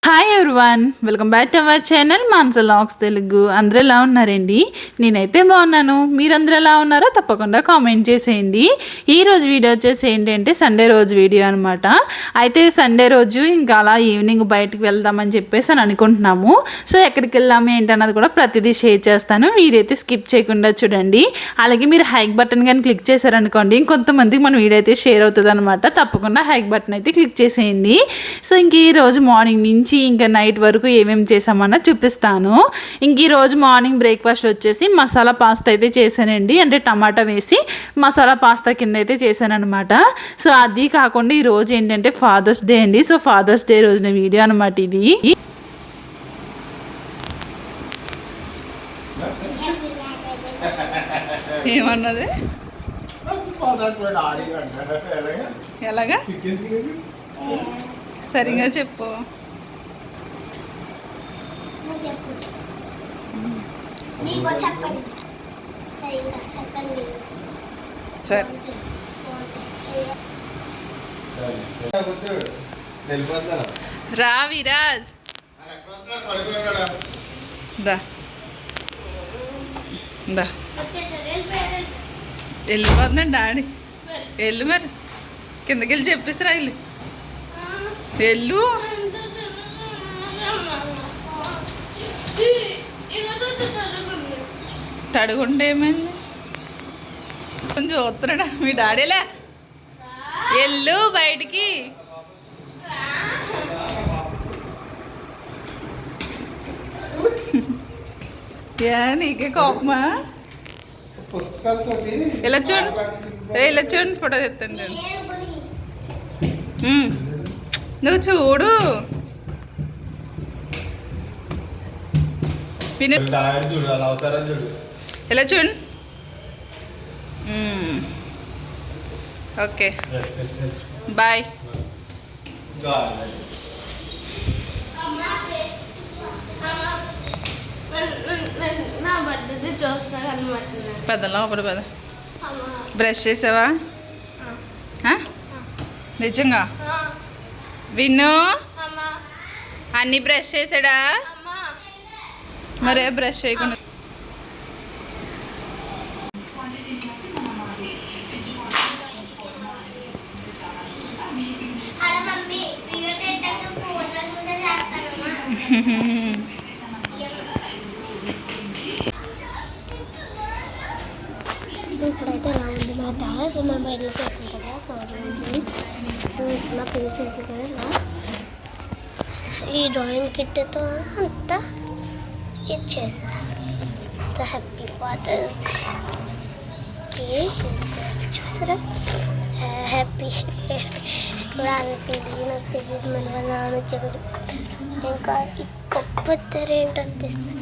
Hi everyone, welcome back to our channel Manasa vlogs Telugu. అందరూ ఎలా ఉన్నారండి? నేనైతే బాగున్నాను. మీరందరూ ఎలా ఉన్నారో తప్పకుండా కామెంట్ చేసేయండి. ఈరోజు వీడియో వచ్చేసి ఏంటంటే సండే రోజు వీడియో అనమాట. అయితే సండే రోజు ఇంకా అలా ఈవినింగ్ బయటకు వెళ్దామని చెప్పేసి అని అనుకుంటున్నాము. సో ఎక్కడికి వెళ్దాము ఏంటన్నది కూడా ప్రతిదీ షేర్ చేస్తాను. వీడియో అయితే స్కిప్ చేయకుండా చూడండి. అలాగే మీరు హైక్ బటన్ కానీ క్లిక్ చేశారనుకోండి, ఇంకొంతమందికి మన వీడియో అయితే షేర్ అవుతుంది అనమాట. తప్పకుండా హైక్ బటన్ అయితే క్లిక్ చేసేయండి. సో ఇంక ఈరోజు మార్నింగ్ నుంచి ఇంకా నైట్ వరకు ఏమేమి చేసామన్నా చూపిస్తాను. ఇంక ఈరోజు మార్నింగ్ బ్రేక్ఫాస్ట్ వచ్చేసి మసాలా పాస్తా అయితే చేశానండి. అంటే టమాటా వేసి మసాలా పాస్తా కింద అయితే చేశాను అనమాట. సో అది కాకుండా ఈరోజు ఏంటంటే ఫాదర్స్ డే అండి. సో ఫాదర్స్ డే రోజున వీడియో అనమాట ఇది. ఏమన్నది? ఎలాగా సరిగా చెప్పు. సరే రా విరాజ్, వెళ్ళిపోతున్నాడు డాడీ. వెళ్ళు మరి, కిందకి వెళ్ళి చెప్పేసిరా. వెళ్ళు. తడుగుంటే ఏమైంది? కొంచెం చూస్తున్నాడా మీ డాడీలే. వెళ్ళు బయటికి. నీకే కోపమా? ఇలా చూడండి, ఇలా చూడండి, ఫోటో తెస్తాను నేను. నువ్వు చూడు. ఇలా చూడు. Okay bye. పెద్దలో ఒకటి పెద్ద బ్రష్ చేసావా? నిజంగా విన్ను అన్నీ బ్రష్ చేసాడా? మరే బ్రష్ చేయకుండా సో ఇప్పుడైతే ఎలా ఉంది మా తాళ. సో మా బయట చేస్తాం కదా. సో ఇప్పుడు నా పెళ్లి చేస్తుంది కదా. ఈ డ్రాయింగ్ కిట్తో అంతా ఇచ్చేసాను. హ్యాపీ ఫాదర్స్ డే చూసారా? హ్యాపీ నాకు తెలియదు మన వల్ల వచ్చే. ఇంకా ఈ కప్పు ఏంటి అనిపిస్తుంది.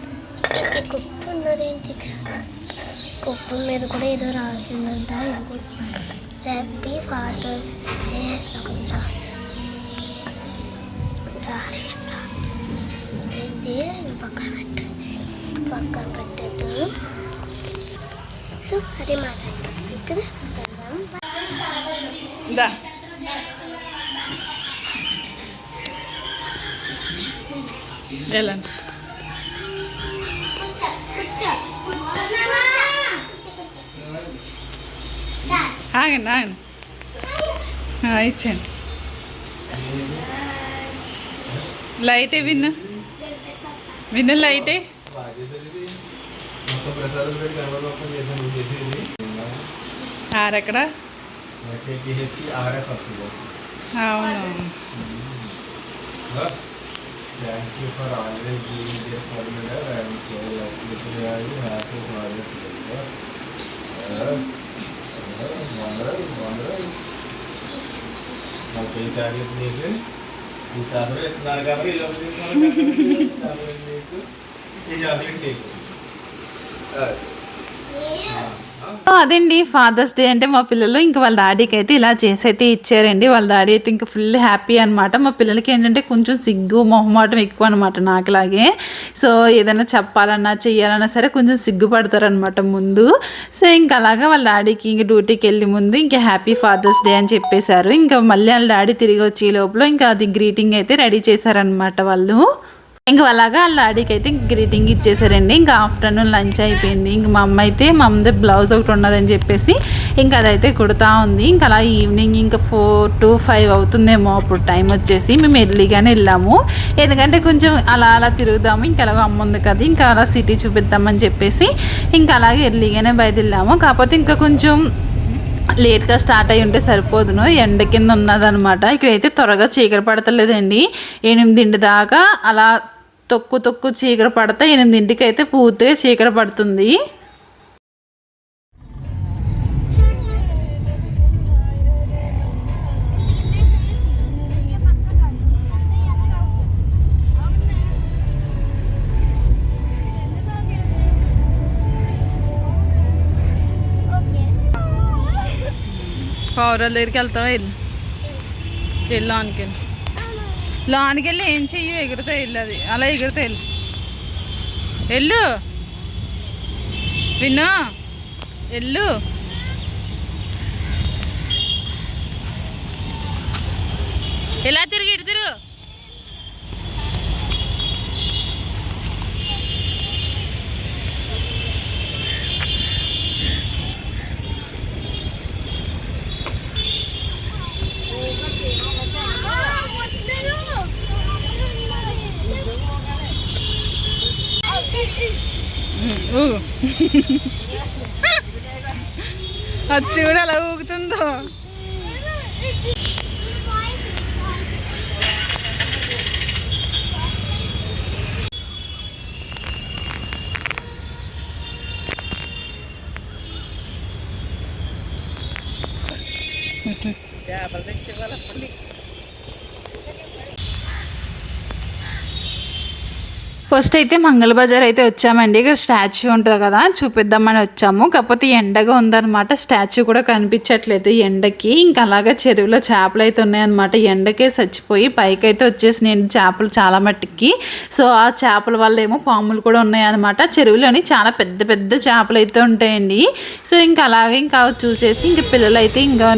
ఇంకా కప్పు ఉన్నారేంటి? కప్పు మీద కూడా ఏదో రాసిందంట. హ్యాపీ ఫాదర్స్ డే రాసి ఇది పక్కన పెట్టేద్దాం. సో అది మాట్లాడుతుంది కదా. ఎలా ఆగండి ఆగండి, ఇచ్చాను. లైటే విన్ను, విన్ను లైటే. ఆరెక్కడ? అవును. Thank you for always being there for me, and so lucky happy Father's Day. Wonderful. Okay, chocolate నీకు ఈ చాక్లెట్ ఎత్తున్నారు కాబట్టి ఇలా చాక్లెట్ నీకు ఈ చాక్లెట్ నీకు. అదండి ఫాదర్స్ డే అంటే మా పిల్లలు ఇంకా వాళ్ళ డాడీకి అయితే ఇలా చేసి అయితే ఇచ్చారండి. వాళ్ళ డాడీ అయితే ఇంకా ఫుల్ హ్యాపీ అనమాట. మా పిల్లలకి ఏంటంటే కొంచెం సిగ్గు మొహమాటం ఎక్కువ అనమాట నాకులాగే. సో ఏదైనా చెప్పాలన్నా చెయ్యాలన్నా సరే కొంచెం సిగ్గుపడతారనమాట ముందు. సో ఇంకా అలాగా వాళ్ళ డాడీకి ఇంక డ్యూటీకి వెళ్ళి ముందు ఇంకా హ్యాపీ ఫాదర్స్ డే అని చెప్పేశారు. ఇంకా మళ్ళీ వాళ్ళ డాడీ తిరిగి వచ్చే లోపల ఇంకా అది గ్రీటింగ్ అయితే రెడీ చేశారనమాట వాళ్ళు. ఇంకా అలాగా వాళ్ళ డాడీకి అయితే గ్రీటింగ్ ఇచ్చేసారండి. ఇంకా ఆఫ్టర్నూన్ లంచ్ అయిపోయింది. ఇంక మా అమ్మ అయితే మా అమ్మది బ్లౌజ్ ఒకటి ఉన్నదని చెప్పేసి ఇంకా అదైతే కుడతా ఉంది. ఇంకా అలా ఈవినింగ్ ఇంకా 4 to 5 అవుతుందేమో అప్పుడు టైం వచ్చేసి. మేము ఎర్లీగానే వెళ్ళాము, ఎందుకంటే కొంచెం అలా అలా తిరుగుదాము, ఇంకా అలాగో అమ్మ ఉంది కదా ఇంకా అలా సిటీ చూపిద్దామని చెప్పేసి ఇంకా అలాగే ఎర్లీగానే బయలుదేరాము. కాకపోతే ఇంకా కొంచెం లేట్గా స్టార్ట్ అయ్యి ఉంటే సరిపోదును, ఎండ కింద ఉన్నదనమాట. ఇక్కడైతే త్వరగా చీకటి పడతలేదండి. 8 దాకా అలా తొక్కు చీకటి పడతా 8కి అయితే పూర్తిగా చీకటి పడుతుంది. పౌరాల దగ్గరికి వెళ్తావా? వెళ్ళు లోనికి లోనికి వెళ్ళి ఏం చెయ్యి, ఎగురుతా వెళ్ళు, అది అలా ఎగురుతా వెళ్ళు. వెళ్ళు విన్నా, వెళ్ళు. ఎలా తిరిగి ఇటు తిరుగు. అది చూడు అలా ఊగుతుందో. చేపలు తెచ్చుకోవాలి. ఫస్ట్ అయితే మంగళ బజార్ అయితే వచ్చామండి. ఇక్కడ స్టాచ్యూ ఉంటుంది కదా చూపిద్దామని వచ్చాము. కాకపోతే ఎండగా ఉందన్నమాట, స్టాచ్యూ కూడా కనిపించట్లేదు ఎండకి. ఇంకా అలాగే చెరువులో చేపలు అయితే ఉన్నాయన్నమాట. ఎండకే చచ్చిపోయి పైకి అయితే వచ్చేసినాయండి చేపలు చాలా మట్టికి. సో ఆ చేపల వల్ల ఏమో పాములు కూడా ఉన్నాయన్నమాట. చెరువులోని చాలా పెద్ద పెద్ద చేపలు అయితే ఉంటాయండి. సో ఇంకా అలాగే ఇంకా చూసేసి ఇంకా పిల్లలు అయితే ఇంకా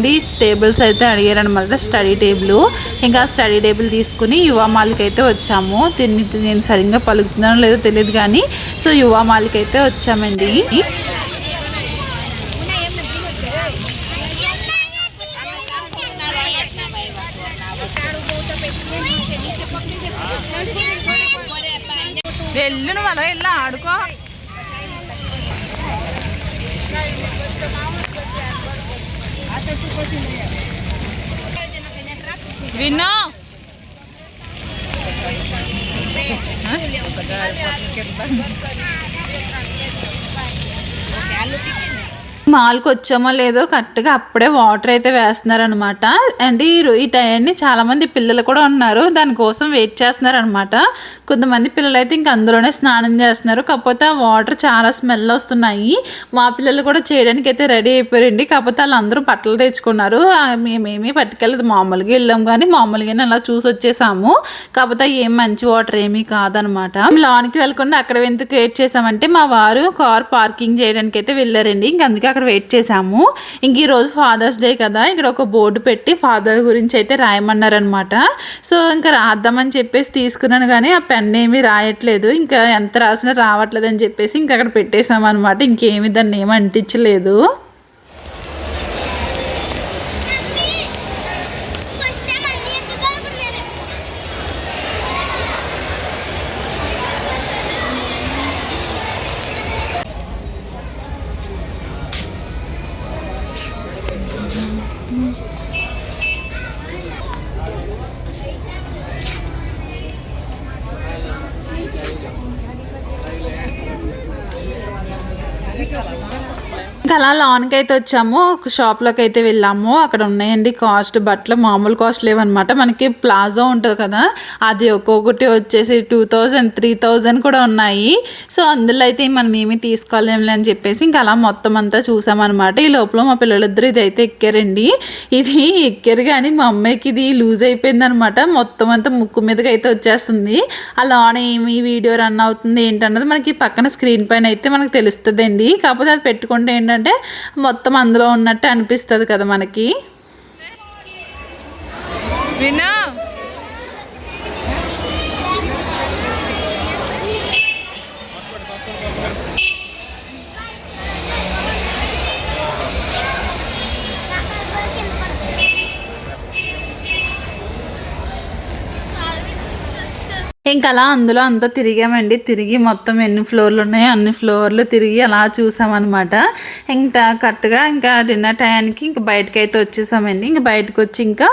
టేబుల్స్ అయితే అడిగారనమాట, స్టడీ టేబుల్. ఇంకా స్టడీ టేబుల్ తీసుకుని యువ మాల్కి అయితే వచ్చాము. నేను సరిగ్గా పలుకుతున్నానో లేదో తెలియదు కానీ సో యువ మాల్కి అయితే వచ్చామండి. వెళ్ళు నువ్వు అలా వెళ్ళి ఆడుకో. విన్నా మాల్కి వచ్చామో లేదో కరెక్ట్గా అప్పుడే వాటర్ అయితే వేస్తున్నారనమాట. అంటే ఈ టైంని చాలామంది పిల్లలు కూడా ఉన్నారు, దానికోసం వెయిట్ చేస్తున్నారనమాట. కొంతమంది పిల్లలు అయితే ఇంక అందులోనే స్నానం చేస్తున్నారు. కాకపోతే ఆ వాటర్ చాలా స్మెల్ వస్తున్నాయి. మా పిల్లలు కూడా చేయడానికి అయితే రెడీ అయిపోయారండి. కాకపోతే వాళ్ళందరూ బట్టలు తెచ్చుకున్నారు. మేమేమీ పట్టుకెళ్ళదు, మామూలుగా వెళ్ళాం కానీ మామూలుగానే అలా చూసి వచ్చేసాము. కాకపోతే ఏం మంచి వాటర్ ఏమీ కాదనమాట. లాన్కి వెళ్ళకుండా అక్కడ ఎందుకు వెయిట్ చేసామంటే మా వారు కార్ పార్కింగ్ చేయడానికి అయితే వెళ్ళారండి. ఇంక అందుకే అక్కడ వెయిట్ చేసాము. ఇంక ఈరోజు ఫాదర్స్ డే కదా, ఇక్కడ ఒక బోర్డు పెట్టి ఫాదర్ గురించి అయితే రాయమన్నారనమాట. సో ఇంకా రాద్దామని చెప్పేసి తీసుకున్నాను కానీ ఆ పెన్ ఏమీ రాయట్లేదు. ఇంకా ఎంత రాసినా రావట్లేదు అని చెప్పేసి ఇంకా అక్కడ పెట్టేసామన్నమాట. ఇంకేమీ దాన్ని ఏమీ అంటించలేదు. ఇంకా అలా లాన్కి అయితే వచ్చాము, ఒక షాప్లోకి అయితే వెళ్ళాము. అక్కడ ఉన్నాయండి కాస్ట్ బట్టలు, మామూలు కాస్ట్ లేవన్నమాట. మనకి ప్లాజో ఉంటుంది కదా, అది ఒక్కొక్కటి వచ్చేసి 2000 3000 కూడా ఉన్నాయి. సో అందులో అయితే మనం ఏమీ తీసుకోలేములే అని చెప్పేసి ఇంకా అలా మొత్తం అంతా చూసామన్నమాట. ఈ లోపల మా పిల్లలిద్దరు ఇది అయితే ఎక్కారండి. ఇది ఎక్కారు కానీ మా అమ్మాయికి ఇది లూజ్ అయిపోయింది అనమాట. మొత్తం అంతా ముక్కు మీదకి అయితే వచ్చేస్తుంది. ఆ లాన్ ఏమి వీడియో రన్ అవుతుంది ఏంటన్నది మనకి పక్కన స్క్రీన్ పైన అయితే మనకు తెలుస్తుందండి. కాకపోతే అది పెట్టుకుంటే ఏంటంటే మొత్తం అందులో ఉన్నట్టు అనిపిస్తుంది కదా మనకి. వినా ఇంకా అలా అందులో అంతా తిరిగామండి. తిరిగి మొత్తం ఎన్ని ఫ్లోర్లు ఉన్నాయో అన్ని ఫ్లోర్లు తిరిగి అలా చూసామన్నమాట. ఇంకా కరెక్ట్గా ఇంకా డిన్నర్ టయానికి ఇంకా బయటకు అయితే వచ్చేసామండి. ఇంకా బయటకు వచ్చి ఇంకా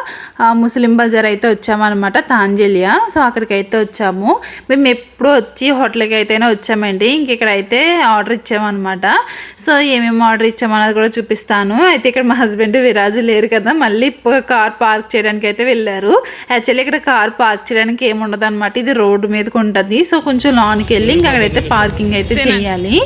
ముస్లిం బజార్ అయితే వచ్చామన్నమాట, తాంజలియా. సో అక్కడికి అయితే వచ్చాము. మేము ఎప్పుడు వచ్చి హోటల్కి అయితేనే వచ్చామండి. ఇంక ఇక్కడైతే ఆర్డర్ ఇచ్చామన్నమాట. సో ఏమేమి ఆర్డర్ ఇచ్చామన్నది కూడా చూపిస్తాను. అయితే ఇక్కడ మా హస్బెండ్ విరాజు లేరు కదా, మళ్ళీ కార్ పార్క్ చేయడానికి అయితే వెళ్ళారు. యాక్చువల్లీ ఇక్కడ కార్ పార్క్ చేయడానికి ఏముండదు అనమాట, ఇది రోడ్డు మీదకి ఉంటుంది. సో కొంచెం లాన్కి వెళ్ళి ఇంకా అక్కడైతే పార్కింగ్ అయితే చేయాలి.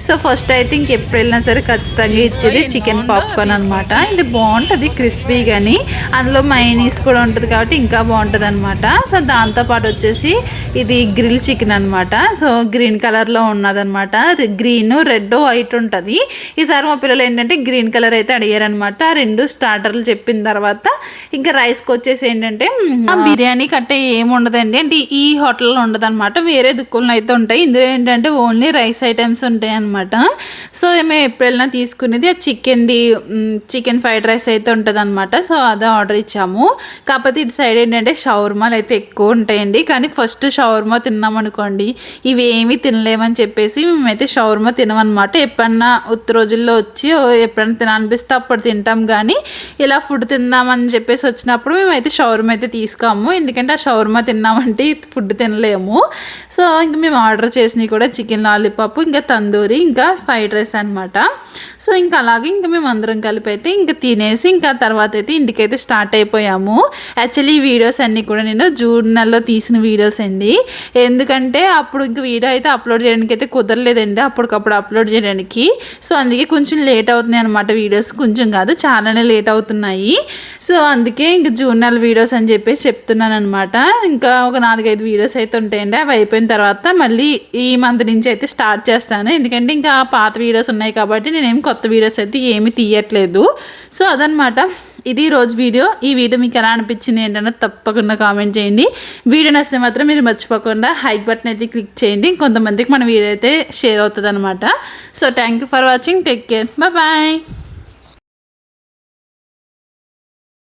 సో ఫస్ట్ అయితే ఇంకెప్పుడు వెళ్ళినా సరే ఖచ్చితంగా ఇచ్చేది చికెన్ పాప్కార్న్ అనమాట. ఇది బాగుంటుంది క్రిస్పీ కానీ, అందులో మైనీస్ కూడా ఉంటుంది కాబట్టి ఇంకా బాగుంటుంది అనమాట. సో దాంతోపాటు వచ్చేసి ఇది గ్రిల్ చికెన్ అనమాట. సో గ్రీన్ కలర్లో ఉన్నదనమాట. గ్రీన్ రెడ్ వైట్ ఉంటుంది. ఈసారి మా పిల్లలు ఏంటంటే గ్రీన్ కలర్ అయితే అడిగారనమాట. రెండు స్టార్టర్లు చెప్పిన తర్వాత ఇంకా రైస్కి వచ్చేసి ఏంటంటే బిర్యానీ కట్టే ఏమి ఉండదండి, అంటే ఈ హోటల్లో ఉండదు అనమాట, వేరే దుక్కుల్లో అయితే ఉంటాయి. ఇందులో ఏంటంటే ఓన్లీ రైస్ ఐటమ్స్ ఉంటాయి అనమాట. సో మేము ఎప్పుడైనా తీసుకునేది ఆ చికెన్ ఫ్రైడ్ రైస్ అయితే ఉంటుంది అనమాట. సో అదే ఆర్డర్ ఇచ్చాము. కాకపోతే ఇటు సైడ్ ఏంటంటే షవర్మాలు అయితే ఎక్కువ ఉంటాయండి. కానీ ఫస్ట్ షవర్మా తిన్నామనుకోండి ఇవి ఏమీ తినలేమని చెప్పేసి మేమైతే షవర్మా తినమన్నమాట. ఎప్పుడన్నా ఉత్త రోజుల్లో వచ్చి ఎప్పుడైనా తినాలనిపిస్తే అప్పుడు తింటాం, కానీ ఇలా ఫుడ్ తిందామని చెప్పేసి వచ్చినప్పుడు మేమైతే షవర్మా అయితే తీసుకోము. ఎందుకంటే ఆ షవర్మా తిన్నామంటే ఫుడ్ తినలేము. సో ఇంక మేము ఆర్డర్ చేసినవి కూడా చికెన్ లాలీపాప్, ఇంకా తందూరి, ఇంకా ఫ్రైడ్ రైస్ అనమాట. సో ఇంకా అలాగే ఇంకా మేము అందరం కలిపి అయితే ఇంకా తినేసి ఇంకా తర్వాత అయితే ఇంటికైతే స్టార్ట్ అయిపోయాము. యాక్చువల్లీ ఈ వీడియోస్ అన్నీ కూడా నేను జూన్ నెలలో తీసిన వీడియోస్ అండి. ఎందుకంటే అప్పుడు ఇంక వీడియో అయితే అప్లోడ్ చేయడానికి అయితే కుదరలేదండి, అప్పటికప్పుడు అప్లోడ్ చేయడానికి. సో అందుకే కొంచెం లేట్ అవుతున్నాయి అనమాట వీడియోస్, కొంచెం కాదు చాలానే లేట్ అవుతున్నాయి. సో అందుకే ఇంక జూన్ నెల వీడియోస్ అని చెప్పేసి చెప్తున్నాను అనమాట. ఇంకా ఒక 4-5 వీడియోస్ అయితే ఉంటాయండి. అవి అయిపోయిన తర్వాత మళ్ళీ ఈ మంత్ నుంచి అయితే స్టార్ట్ చేస్తాను. ఎందుకంటే ఇంకా పాత వీడియోస్ ఉన్నాయి కాబట్టి నేనేం కొత్త వీడియోస్ అయితే ఏమీ తీయట్లేదు. సో అదనమాట ఇది రోజు వీడియో. ఈ వీడియో మీకు ఎలా అనిపించింది ఏంటన్నా తప్పకుండా కామెంట్ చేయండి. వీడియో నచ్చితే మాత్రం మీరు మర్చిపోకుండా హైక్ బటన్ అయితే క్లిక్ చేయండి. కొంతమందికి మన వీడియో అయితే షేర్ అవుతుంది అనమాట. So thank you for watching. Take care. Bye.